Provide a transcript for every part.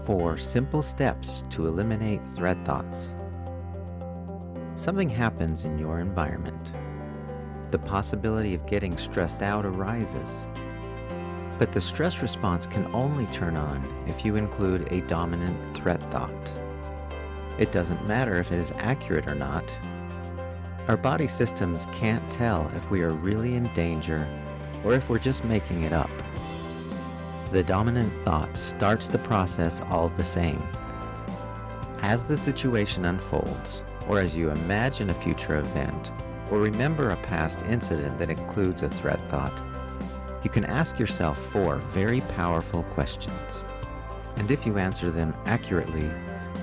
4 simple steps to eliminate threat thoughts. Something happens in your environment. The possibility of getting stressed out arises. But the stress response can only turn on if you include a dominant threat thought. It doesn't matter if it is accurate or not. Our body systems can't tell if we are really in danger or if we're just making it up. The dominant thought starts the process all the same. As the situation unfolds, or as you imagine a future event, or remember a past incident that includes a threat thought, you can ask yourself 4 very powerful questions. And if you answer them accurately,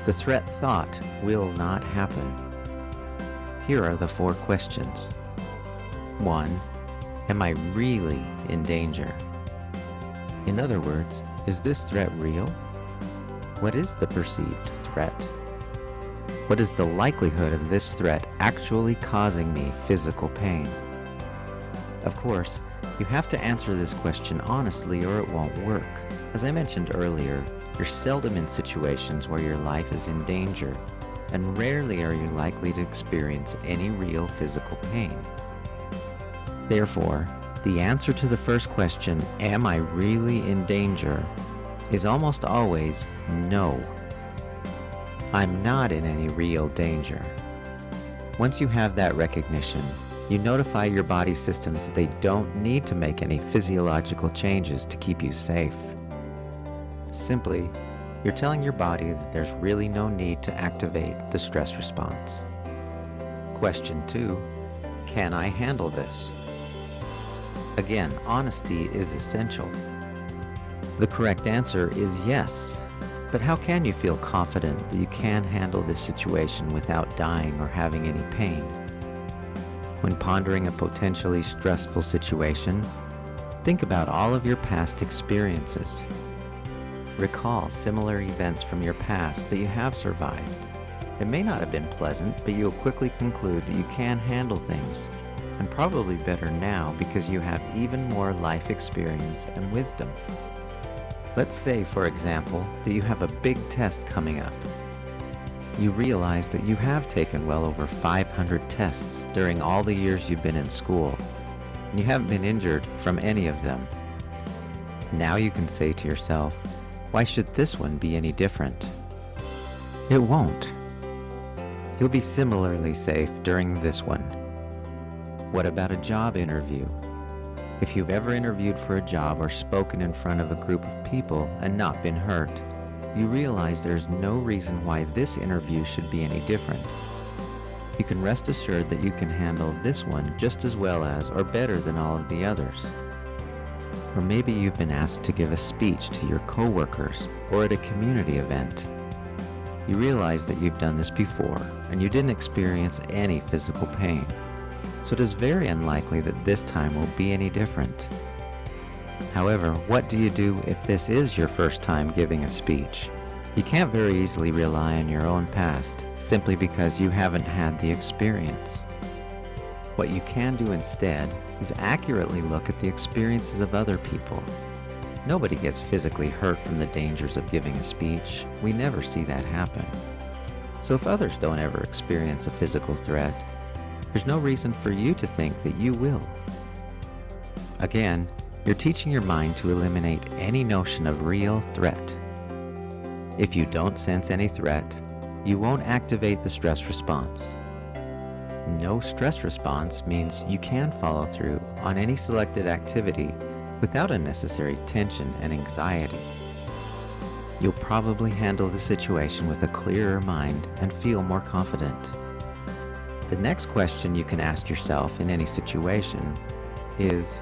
the threat thought will not happen. Here are the 4 questions. 1. Am I really in danger? In other words, is this threat real? What is the perceived threat? What is the likelihood of this threat actually causing me physical pain? Of course, you have to answer this question honestly or it won't work. As I mentioned earlier, you're seldom in situations where your life is in danger, and rarely are you likely to experience any real physical pain. Therefore, the answer to the first question, am I really in danger, is almost always no. I'm not in any real danger. Once you have that recognition, you notify your body systems that they don't need to make any physiological changes to keep you safe. Simply, you're telling your body that there's really no need to activate the stress response. Question 2, can I handle this? Again, honesty is essential. The correct answer is yes, but how can you feel confident that you can handle this situation without dying or having any pain? When pondering a potentially stressful situation, think about all of your past experiences. Recall similar events from your past that you have survived. It may not have been pleasant, but you will quickly conclude that you can handle things, and probably better now because you have even more life experience and wisdom. Let's say, for example, that you have a big test coming up. You realize that you have taken well over 500 tests during all the years you've been in school, and you haven't been injured from any of them. Now you can say to yourself, why should this one be any different? It won't. You'll be similarly safe during this one. What about a job interview? If you've ever interviewed for a job or spoken in front of a group of people and not been hurt, you realize there's no reason why this interview should be any different. You can rest assured that you can handle this one just as well as or better than all of the others. Or maybe you've been asked to give a speech to your coworkers or at a community event. You realize that you've done this before and you didn't experience any physical pain. So it is very unlikely that this time will be any different. However, what do you do if this is your first time giving a speech? You can't very easily rely on your own past simply because you haven't had the experience. What you can do instead is accurately look at the experiences of other people. Nobody gets physically hurt from the dangers of giving a speech. We never see that happen. So if others don't ever experience a physical threat, there's no reason for you to think that you will. Again, you're teaching your mind to eliminate any notion of real threat. If you don't sense any threat, you won't activate the stress response. No stress response means you can follow through on any selected activity without unnecessary tension and anxiety. You'll probably handle the situation with a clearer mind and feel more confident. The next question you can ask yourself in any situation is,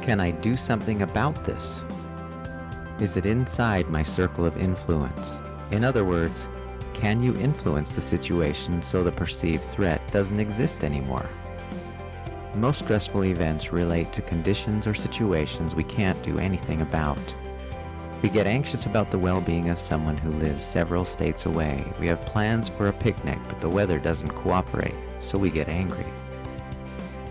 can I do something about this? Is it inside my circle of influence? In other words, can you influence the situation so the perceived threat doesn't exist anymore? Most stressful events relate to conditions or situations we can't do anything about. We get anxious about the well-being of someone who lives several states away. We have plans for a picnic, but the weather doesn't cooperate, so we get angry.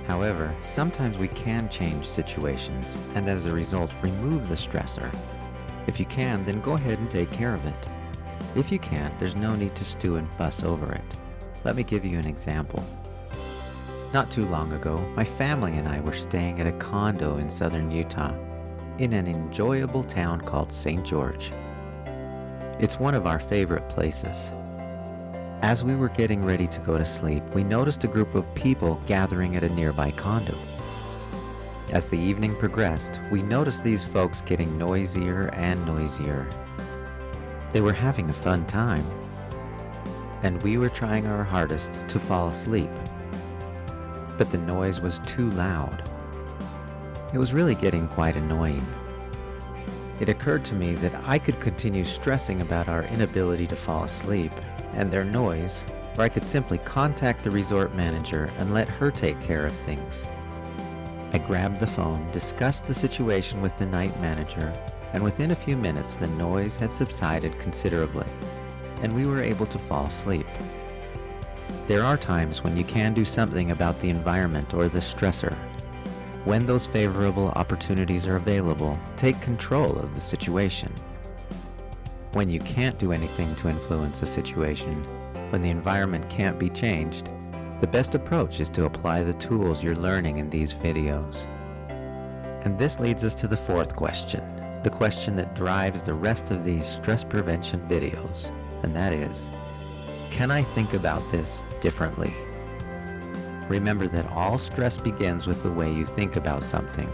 However, sometimes we can change situations and as a result remove the stressor. If you can, then go ahead and take care of it. If you can't, there's no need to stew and fuss over it. Let me give you an example. Not too long ago, my family and I were staying at a condo in southern Utah, in an enjoyable town called St. George. It's one of our favorite places. As we were getting ready to go to sleep, we noticed a group of people gathering at a nearby condo. As the evening progressed, we noticed these folks getting noisier and noisier. They were having a fun time, and we were trying our hardest to fall asleep. But the noise was too loud. It was really getting quite annoying. It occurred to me that I could continue stressing about our inability to fall asleep and their noise, or I could simply contact the resort manager and let her take care of things. I grabbed the phone, discussed the situation with the night manager, and within a few minutes the noise had subsided considerably, and we were able to fall asleep. There are times when you can do something about the environment or the stressor. When those favorable opportunities are available, take control of the situation. When you can't do anything to influence a situation, when the environment can't be changed, the best approach is to apply the tools you're learning in these videos. And this leads us to the fourth question, the question that drives the rest of these stress prevention videos, and that is, can I think about this differently? Remember that all stress begins with the way you think about something.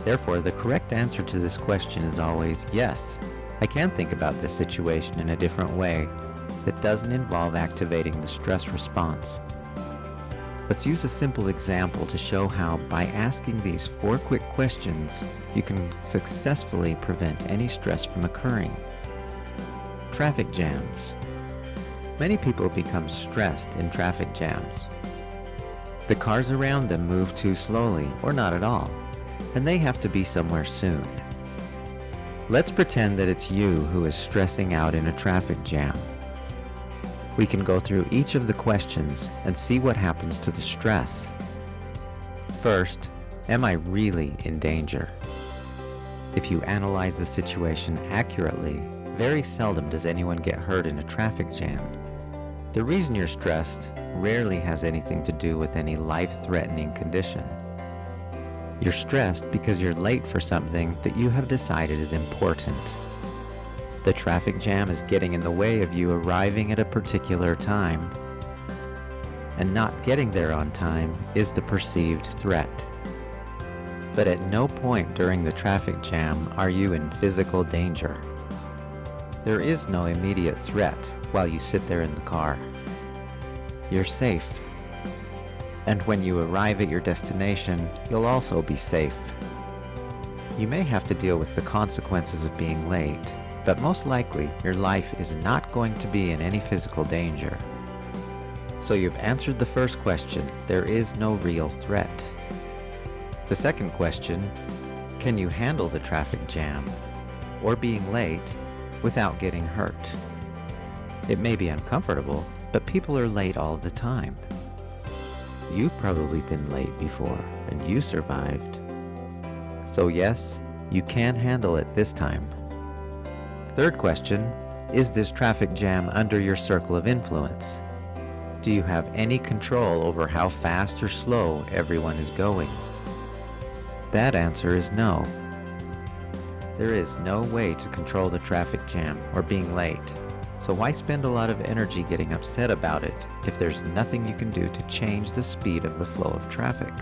Therefore, the correct answer to this question is always yes, I can think about this situation in a different way that doesn't involve activating the stress response. Let's use a simple example to show how, by asking these 4 quick questions, you can successfully prevent any stress from occurring. Traffic jams. Many people become stressed in traffic jams. The cars around them move too slowly, or not at all, and they have to be somewhere soon. Let's pretend that it's you who is stressing out in a traffic jam. We can go through each of the questions and see what happens to the stress. First, am I really in danger? If you analyze the situation accurately, very seldom does anyone get hurt in a traffic jam. The reason you're stressed rarely has anything to do with any life-threatening condition. You're stressed because you're late for something that you have decided is important. The traffic jam is getting in the way of you arriving at a particular time, and not getting there on time is the perceived threat. But at no point during the traffic jam are you in physical danger. There is no immediate threat while you sit there in the car. You're safe. And when you arrive at your destination, you'll also be safe. You may have to deal with the consequences of being late, but most likely your life is not going to be in any physical danger. So you've answered the first question, there is no real threat. The second question, can you handle the traffic jam or being late without getting hurt? It may be uncomfortable, but people are late all the time. You've probably been late before and you survived. So yes, you can handle it this time. Third question, is this traffic jam under your circle of influence? Do you have any control over how fast or slow everyone is going? That answer is no. There is no way to control the traffic jam or being late. So why spend a lot of energy getting upset about it if there's nothing you can do to change the speed of the flow of traffic?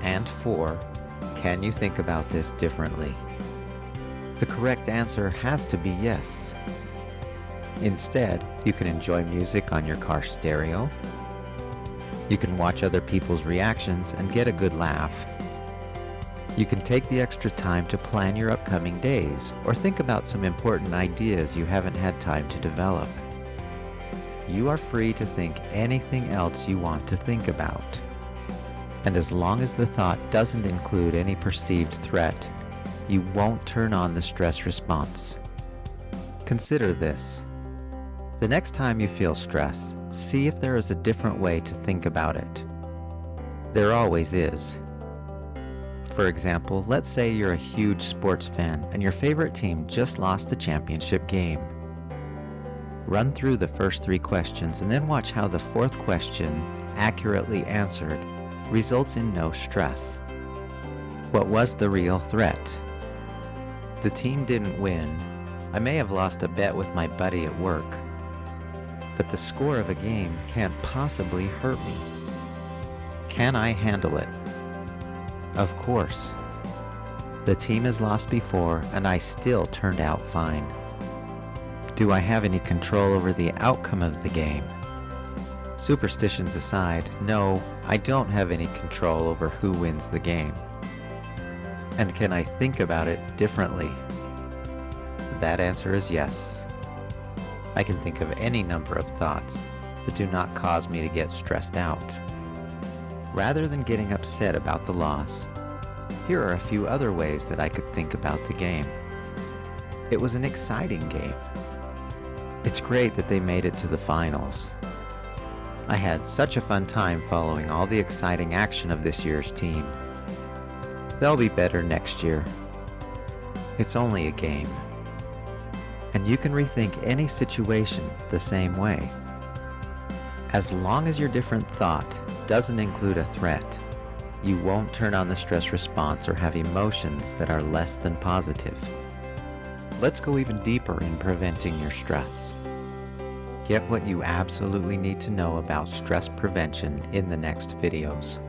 And 4, can you think about this differently? The correct answer has to be yes. Instead, you can enjoy music on your car stereo. You can watch other people's reactions and get a good laugh. You can take the extra time to plan your upcoming days or think about some important ideas you haven't had time to develop. You are free to think anything else you want to think about. And as long as the thought doesn't include any perceived threat, you won't turn on the stress response. Consider this. The next time you feel stress, see if there is a different way to think about it. There always is. For example, let's say you're a huge sports fan and your favorite team just lost the championship game. Run through the first 3 questions and then watch how the 4th question, accurately answered, results in no stress. What was the real threat? The team didn't win. I may have lost a bet with my buddy at work. But the score of a game can't possibly hurt me. Can I handle it? Of course. The team has lost before and I still turned out fine. Do I have any control over the outcome of the game? Superstitions aside, no, I don't have any control over who wins the game. And can I think about it differently? That answer is yes. I can think of any number of thoughts that do not cause me to get stressed out. Rather than getting upset about the loss, here are a few other ways that I could think about the game. It was an exciting game. It's great that they made it to the finals. I had such a fun time following all the exciting action of this year's team. They'll be better next year. It's only a game. And you can rethink any situation the same way. As long as your different thought doesn't include a threat, you won't turn on the stress response or have emotions that are less than positive. Let's go even deeper in preventing your stress. Get what you absolutely need to know about stress prevention in the next videos.